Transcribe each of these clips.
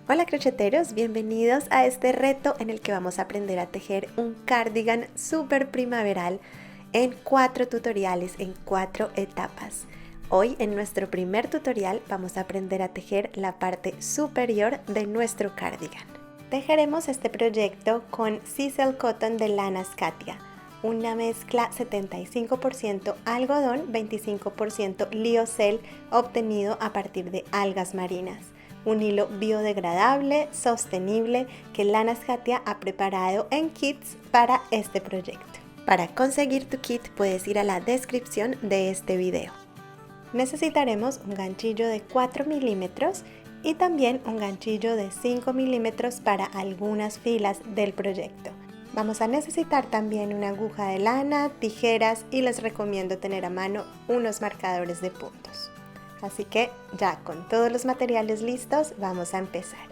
Hola crocheteros, bienvenidos a este reto en el que vamos a aprender a tejer un cardigan súper primaveral en 4 tutoriales, en 4 etapas. Hoy en nuestro primer tutorial vamos a aprender a tejer la parte superior de nuestro cardigan. Tejeremos este proyecto con Sisal Cotton de lana Scatia, una mezcla 75% algodón, 25% lyocell obtenido a partir de algas marinas. Un hilo biodegradable, sostenible, que Lana Scatia ha preparado en kits para este proyecto. Para conseguir tu kit puedes ir a la descripción de este video. Necesitaremos un ganchillo de 4 milímetros y también un ganchillo de 5 milímetros para algunas filas del proyecto. Vamos a necesitar también una aguja de lana, tijeras y les recomiendo tener a mano unos marcadores de puntos. Así que ya con todos los materiales listos vamos a empezar.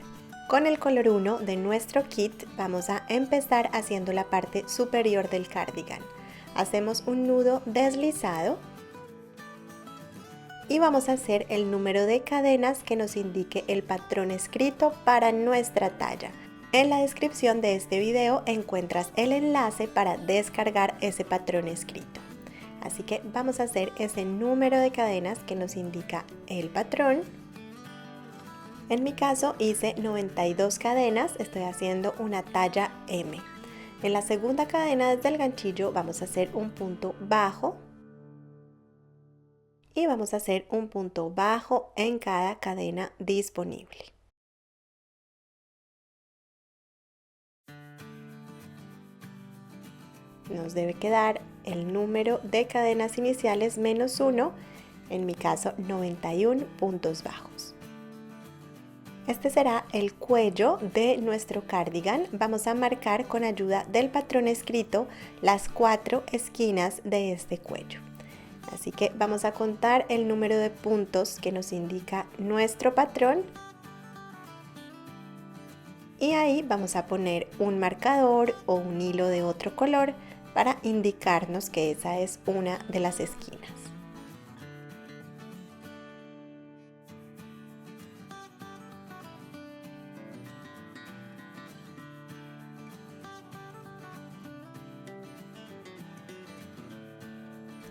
Con el color 1 de nuestro kit vamos a empezar haciendo la parte superior del cardigan. Hacemos un nudo deslizado y vamos a hacer el número de cadenas que nos indique el patrón escrito para nuestra talla. En la descripción de este video encuentras el enlace para descargar ese patrón escrito. Así que vamos a hacer ese número de cadenas que nos indica el patrón. En mi caso hice 92 cadenas, estoy haciendo una talla M. En la segunda cadena desde el ganchillo vamos a hacer un punto bajo y vamos a hacer un punto bajo en cada cadena disponible. Nos debe quedar el número de cadenas iniciales menos 1, en mi caso 91 puntos bajos. Este será el cuello de nuestro cardigan. Vamos a marcar con ayuda del patrón escrito las 4 esquinas de este cuello. Así que vamos a contar el número de puntos que nos indica nuestro patrón. Y ahí vamos a poner un marcador o un hilo de otro color para indicarnos que esa es una de las esquinas.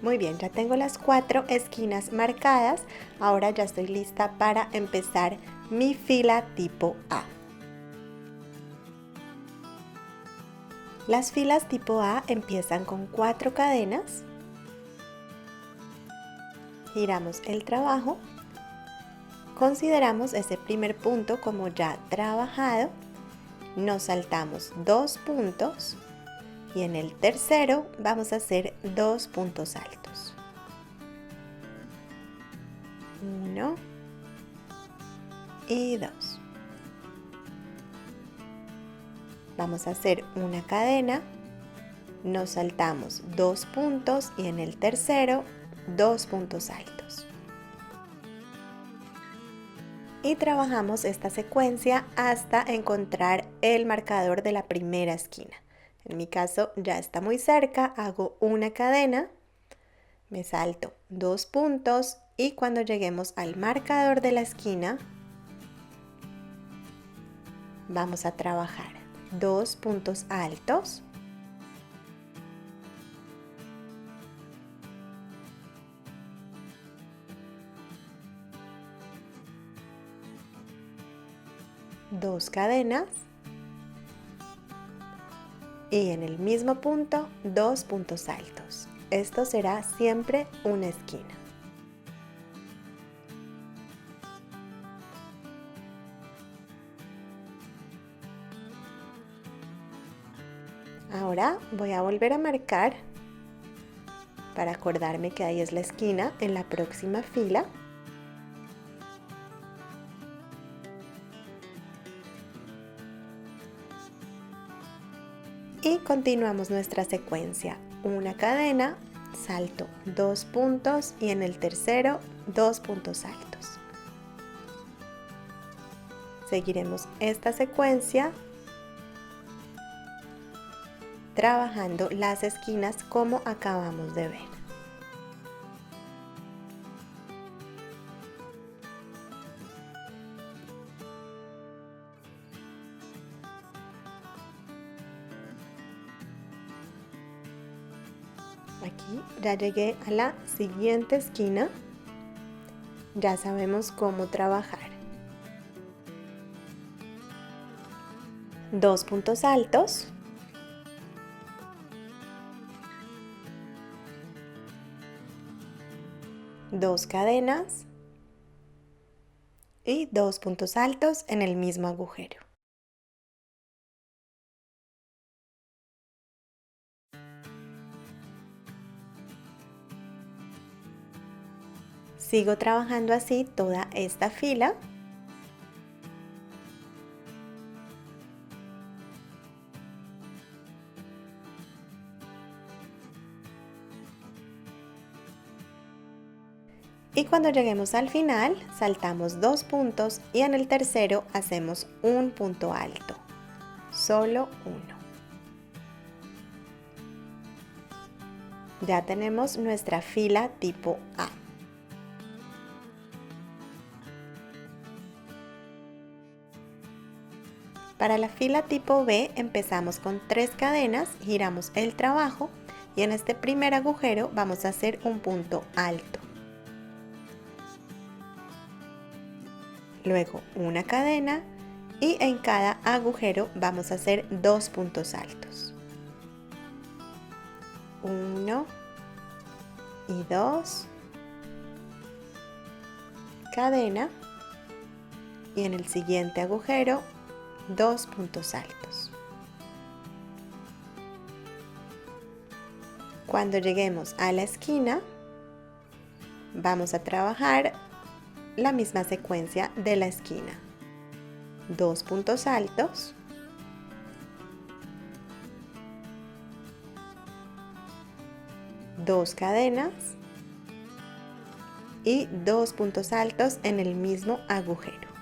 Muy bien, ya tengo las 4 esquinas marcadas. Ahora ya estoy lista para empezar mi fila tipo A. Las filas tipo A empiezan con 4 cadenas. Giramos el trabajo. Consideramos ese primer punto como ya trabajado. Nos saltamos 2 puntos. Y en el tercero vamos a hacer 2 puntos altos. 1 y 2. Vamos a hacer una cadena, nos saltamos 2 puntos y en el tercero 2 puntos altos. Y trabajamos esta secuencia hasta encontrar el marcador de la primera esquina. En mi caso ya está muy cerca, hago una cadena, me salto 2 puntos y cuando lleguemos al marcador de la esquina vamos a trabajar 2 puntos altos, dos cadenas y en el mismo punto 2 puntos altos. Esto será siempre una esquina. Ahora voy a volver a marcar para acordarme que ahí es la esquina en la próxima fila. Y continuamos nuestra secuencia. Una cadena, salto 2 puntos y en el tercero 2 puntos altos. Seguiremos esta secuencia trabajando las esquinas como acabamos de ver. Aquí ya llegué a la siguiente esquina. Ya sabemos cómo trabajar. 2 puntos altos. Dos cadenas y 2 puntos altos en el mismo agujero. Sigo trabajando así toda esta fila. Y cuando lleguemos al final, saltamos 2 puntos y en el tercero hacemos un punto alto. Solo uno. Ya tenemos nuestra fila tipo A. Para la fila tipo B empezamos con 3 cadenas, giramos el trabajo y en este primer agujero vamos a hacer un punto alto. Luego una cadena y en cada agujero vamos a hacer 2 puntos altos. 1 y 2, cadena y en el siguiente agujero 2 puntos altos. Cuando lleguemos a la esquina vamos a trabajar la misma secuencia de la esquina. 2 puntos altos, dos cadenas y 2 puntos altos en el mismo agujero.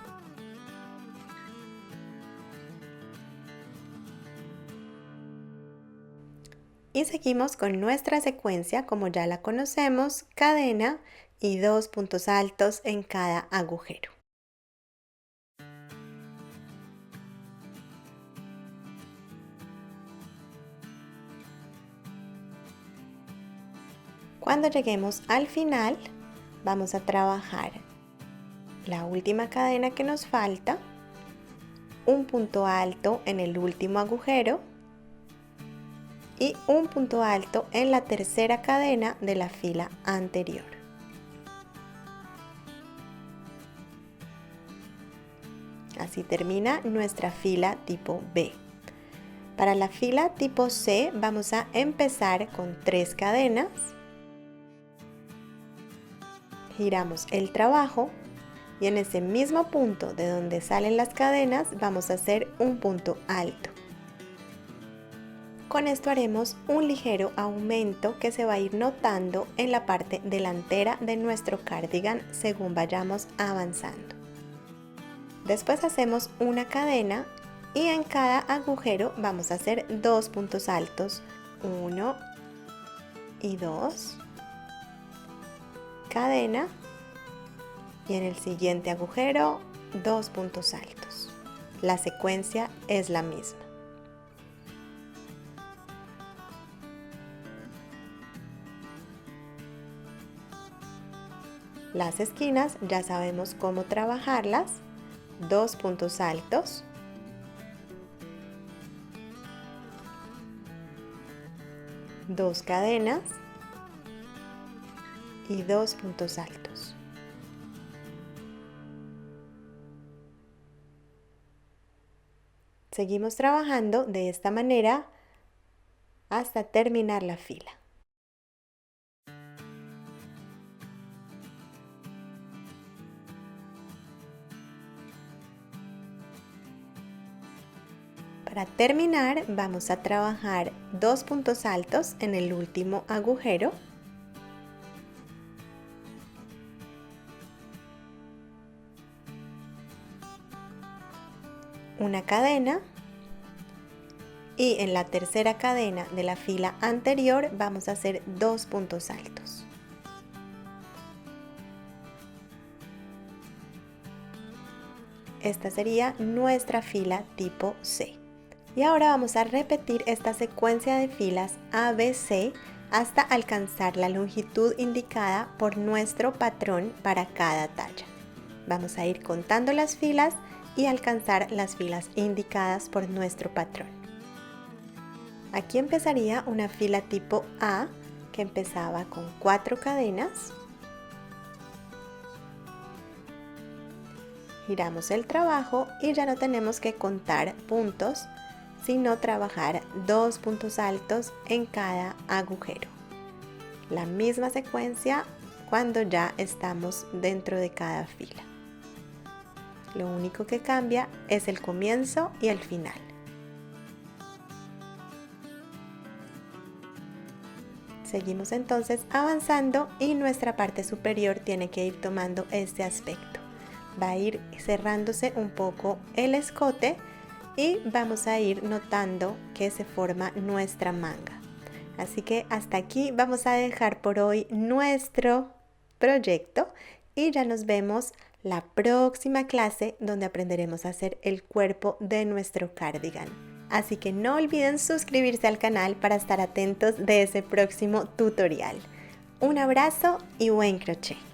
Y seguimos con nuestra secuencia como ya la conocemos, cadena y 2 puntos altos en cada agujero. Cuando lleguemos al final, vamos a trabajar la última cadena que nos falta, un punto alto en el último agujero y un punto alto en la tercera cadena de la fila anterior. Así termina nuestra fila tipo B. Para la fila tipo C vamos a empezar con 3 cadenas. Giramos el trabajo y en ese mismo punto de donde salen las cadenas vamos a hacer un punto alto. Con esto haremos un ligero aumento que se va a ir notando en la parte delantera de nuestro cardigan según vayamos avanzando. Después hacemos una cadena y en cada agujero vamos a hacer 2 puntos altos, 1 y 2, cadena y en el siguiente agujero 2 puntos altos. La secuencia es la misma. Las esquinas ya sabemos cómo trabajarlas. 2 puntos altos, dos cadenas y 2 puntos altos. Seguimos trabajando de esta manera hasta terminar la fila. Para terminar vamos a trabajar 2 puntos altos en el último agujero. Una cadena y en la tercera cadena de la fila anterior vamos a hacer 2 puntos altos. Esta sería nuestra fila tipo C. Y ahora vamos a repetir esta secuencia de filas ABC hasta alcanzar la longitud indicada por nuestro patrón para cada talla. Vamos a ir contando las filas y alcanzar las filas indicadas por nuestro patrón. Aquí empezaría una fila tipo A que empezaba con 4 cadenas. Giramos el trabajo y ya no tenemos que contar puntos, sino trabajar 2 puntos altos en cada agujero. La misma secuencia cuando ya estamos dentro de cada fila. Lo único que cambia es el comienzo y el final. Seguimos entonces avanzando y nuestra parte superior tiene que ir tomando este aspecto. Va a ir cerrándose un poco el escote y vamos a ir notando que se forma nuestra manga. Así que hasta aquí vamos a dejar por hoy nuestro proyecto y ya nos vemos la próxima clase donde aprenderemos a hacer el cuerpo de nuestro cardigan. Así que no olviden suscribirse al canal para estar atentos de ese próximo tutorial. Un abrazo y buen crochet.